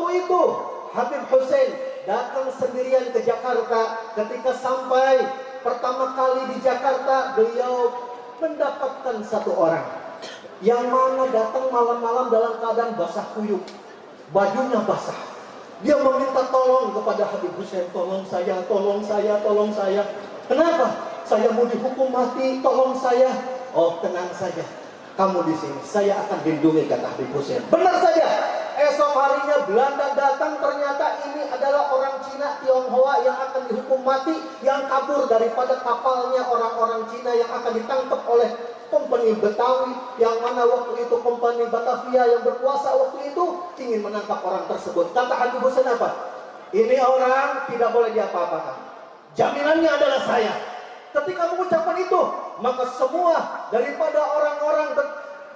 waktu itu Habib Hussein datang sendirian ke Jakarta. Ketika sampai pertama kali di Jakarta, beliau mendapatkan satu orang yang mana datang malam-malam dalam keadaan basah kuyup, bajunya basah. Dia meminta tolong kepada Habib Hussein, tolong saya, tolong saya, tolong saya. Kenapa? Saya mau dihukum mati, tolong saya. Oh, tenang saja, kamu di sini, saya akan lindungi, kata Habib Hussein. Benar saja. Esok harinya Belanda datang, ternyata ini adalah orang Cina Tionghoa yang akan dihukum mati, yang kabur daripada kapalnya orang-orang Cina yang akan ditangkap oleh kompeni Betawi, yang mana waktu itu kompeni Batavia yang berkuasa waktu itu ingin menangkap orang tersebut. Kata Habib Hussein apa? Ini orang tidak boleh diapa-apakan. Jaminannya adalah saya. Ketika mengucapkan itu, maka semua daripada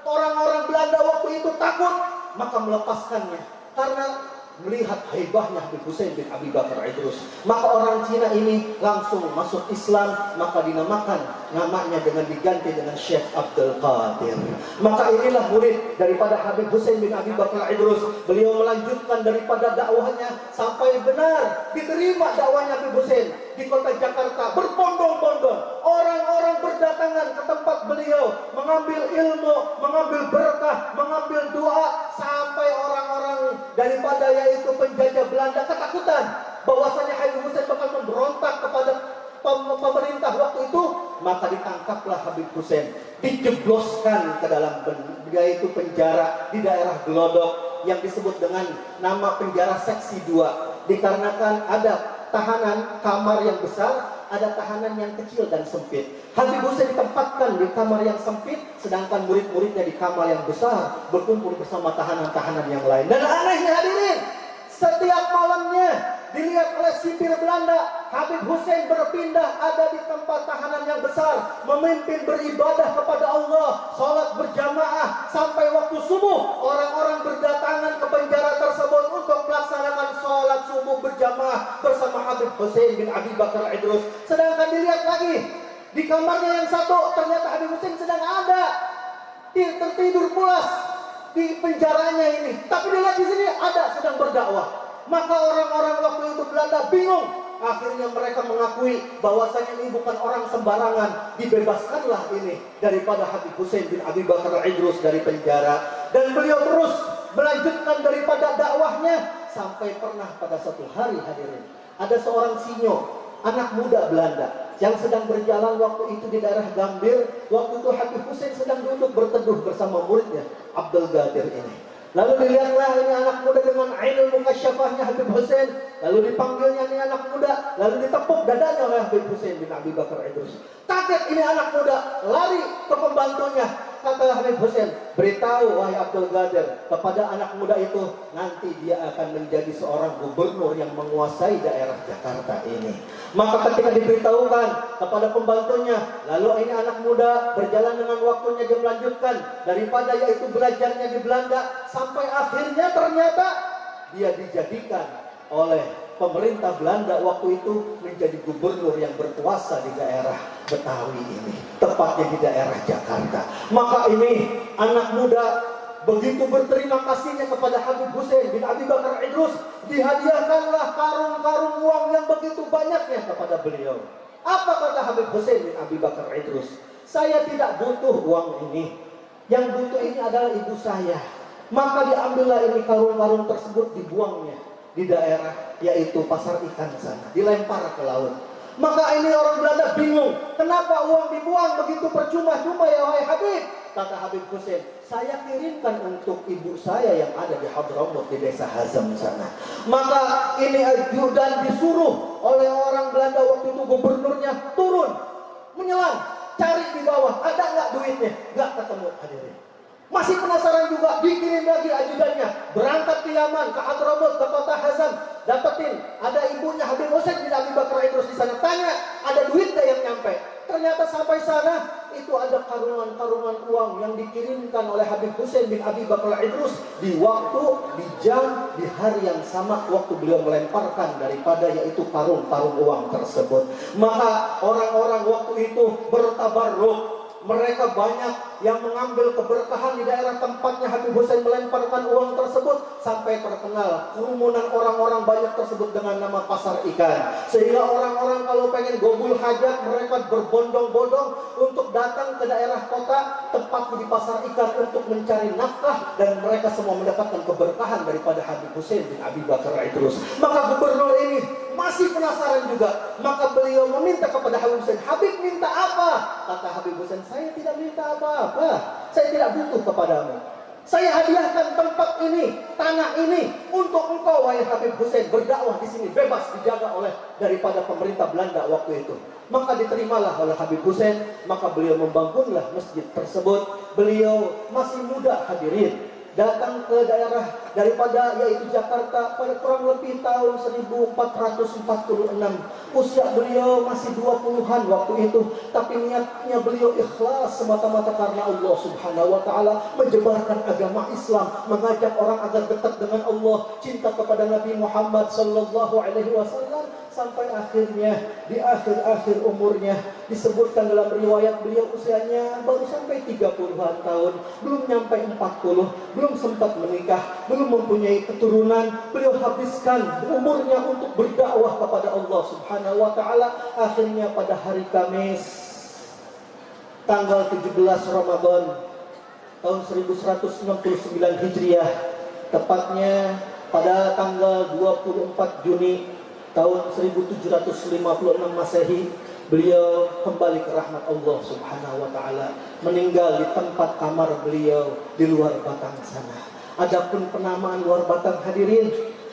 orang-orang Belanda waktu itu takut, maka melepaskannya karena melihat hebatnya Habib Hussein bin Abi Bakar Idrus. Maka orang Cina ini langsung masuk Islam, maka dinamakan namanya dengan diganti dengan Syekh Abdul Qadir. Maka inilah murid daripada Habib Hussein bin Abi Bakar Idrus. Beliau melanjutkan daripada dakwahnya sampai benar diterima dakwahnya Habib Hussein di kota Jakarta. Berbondong-bondong orang-orang berdatangan ke tempat beliau, mengambil ilmu, mengambil berkah, mengambil doa, sampai orang-orang daripada yaitu penjajah Belanda ketakutan bahwasanya Habib Hussein bakal memberontak kepada pemerintah waktu itu. Maka ditangkaplah Habib Hussein, dijebloskan ke dalam yaitu penjara di daerah Glodok yang disebut dengan nama penjara seksi 2, dikarenakan ada tahanan kamar yang besar, ada tahanan yang kecil dan sempit. Habib Hussein ditempatkan di kamar yang sempit, sedangkan murid-muridnya di kamar yang besar, berkumpul bersama tahanan-tahanan yang lain. Dan anehnya hadirin, setiap malamnya dilihat oleh sipir Belanda, Habib Hussein berpindah ada di tempat tahanan yang besar, memimpin beribadah kepada Allah, sholat berjamaah sampai waktu subuh. Orang-orang berdatangan ke penjara tersebut untuk melaksanakan sholat subuh berjamaah bersama Habib Hussein bin Abi Bakar Idrus. Sedangkan dilihat lagi di kamarnya yang satu, ternyata Habib Hussein sedang ada tertidur pulas di penjaranya ini, tapi dilihat di sini ada sedang berdakwah. Maka orang-orang waktu itu Belanda bingung. Akhirnya mereka mengakui bahwasanya ini bukan orang sembarangan. Dibebaskanlah ini daripada Habib Hussein bin Abi Bakar Idrus dari penjara. Dan beliau terus melanjutkan daripada dakwahnya sampai pernah pada satu hari hadirin, ada seorang sinyo, anak muda Belanda yang sedang berjalan waktu itu di daerah Gambir. Waktu itu Habib Hussein sedang duduk berteduh bersama muridnya Abdul Qadir ini. Lalu dilihatlah ini anak muda dengan ainul mukasyafahnya Habib Hussein. Lalu dipanggilnya ini anak muda, lalu ditepuk dadanya oleh Habib Hussein bin Abi Bakar Idrus. Kaget ini anak muda, lari ke pembantunya. Kata Habib Hussein, beritahu wahai Abdul Qadir kepada anak muda itu, nanti dia akan menjadi seorang gubernur yang menguasai daerah Jakarta ini. Maka ketika diberitahukan kepada pembantunya, lalu ini anak muda berjalan dengan waktunya, dia melanjutkan daripada yaitu belajarnya di Belanda, sampai akhirnya ternyata dia dijadikan oleh pemerintah Belanda waktu itu menjadi gubernur yang berkuasa di daerah Betawi ini, tepatnya di daerah Jakarta. Maka ini anak muda begitu berterima kasihnya kepada Habib Hussein bin Abi Bakar Idrus, dihadiahkanlah karung-karung uang yang begitu banyaknya kepada beliau. Apa kata Habib Hussein bin Abi Bakar Idrus? Saya tidak butuh uang ini, yang butuh ini adalah ibu saya. Maka diambillah ini karung-karung tersebut, dibuangnya di daerah yaitu pasar ikan sana, dilempar ke laut. Maka ini orang Belanda bingung, kenapa uang dibuang begitu percuma-cuma ya wahai Habib? Kata Habib Hussein, saya kirimkan untuk ibu saya yang ada di Hadramaut di desa Hazam sana. Maka ini dan disuruh oleh orang Belanda waktu itu gubernurnya turun menyelam, cari di bawah, ada nggak duitnya? Nggak ketemu hadirin. Masih penasaran juga, dikirim lagi ajudannya, berangkat ke Yaman, ke Hadramaut, ke kota Hazam, dapetin ada ibunya Habib Hussein bin Abi Bakar Idrus di sana. Tanya, ada duit gak yang nyampe? Ternyata sampai sana itu ada karungan-karungan uang yang dikirimkan oleh Habib Hussein bin Abi Bakar Idrus di waktu, di jam, di hari yang sama waktu beliau melemparkan daripada yaitu karung-karung uang tersebut. Maka orang-orang waktu itu bertabarruk, mereka banyak yang mengambil keberkahan di daerah tempatnya Habib Hussein melemparkan uang tersebut, sampai terkenal kerumunan orang-orang banyak tersebut dengan nama pasar ikan. Sehingga orang-orang kalau pengen gobul hajat, mereka berbondong-bondong untuk datang ke daerah kota tepatnya di pasar ikan untuk mencari nafkah, dan mereka semua mendapatkan keberkahan daripada Habib Hussein bin Abi Bakar Idrus. Maka gubernur ini masih penasaran juga, maka beliau meminta kepada Habib Hussein, "Habib minta apa?" Kata Habib Hussein, "Saya tidak minta apa-apa, saya tidak butuh kepadamu. Saya hadiahkan tempat ini, tanah ini untuk engkau wahai Habib Hussein, berdakwah di sini bebas, dijaga oleh daripada pemerintah Belanda waktu itu." Maka diterimalah oleh Habib Hussein, maka beliau membangunlah masjid tersebut. Beliau masih muda hadirin, datang ke daerah daripada yaitu Jakarta pada kurang lebih tahun 1446. Usia beliau masih 20-an waktu itu, tapi niatnya beliau ikhlas semata-mata karena Allah Subhanahu wa taala, menyebarkan agama Islam, mengajak orang agar dekat dengan Allah, cinta kepada Nabi Muhammad sallallahu alaihi wasallam, sampai akhirnya di akhir-akhir umurnya disebutkan dalam riwayat beliau usianya baru sampai 30-an tahun, belum nyampe 40, belum sempat menikah, belum mempunyai keturunan. Beliau habiskan umurnya untuk berdakwah kepada Allah Subhanahu wa taala. Akhirnya pada hari Kamis tanggal 17 Ramadan tahun 1169 Hijriah, tepatnya pada tanggal 24 Juni tahun 1756 Masehi, beliau kembali ke rahmat Allah Subhanahu wa taala, meninggal di tempat kamar beliau di luar Batang sana. Adapun penamaan luar Batang hadirin,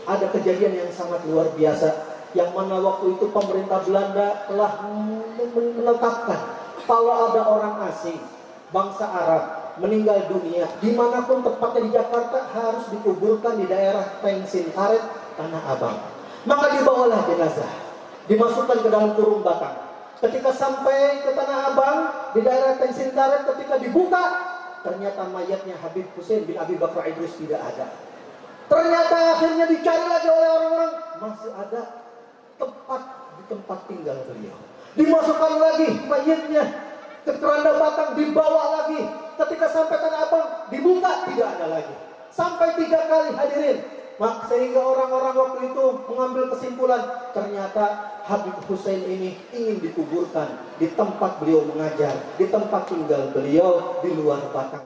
ada kejadian yang sangat luar biasa, yang mana waktu itu pemerintah Belanda telah menetapkan kalau ada orang asing bangsa Arab meninggal dunia dimanapun tepatnya di Jakarta harus dikuburkan di daerah Tengsin Karet, Tanah Abang. Maka dibawalah jenazah, dimasukkan ke dalam kurung Batang. Ketika sampai ke Tanah Abang di daerah Tengsin Karet, ketika dibuka, ternyata mayatnya Habib Hussein bin Abi Bakar Idrus tidak ada. Ternyata akhirnya dicari lagi oleh orang-orang, masih ada tepat di tempat tinggal beliau. Dimasukkan lagi mayatnya ke keranda Batang, dibawa lagi. Ketika sampai Tanah Abang, dibuka, tidak ada lagi. Sampai 3 kali hadirin. Sehingga orang-orang waktu itu mengambil kesimpulan, ternyata Habib Hussein ini ingin dikuburkan di tempat beliau mengajar, di tempat tinggal beliau di luar Batang.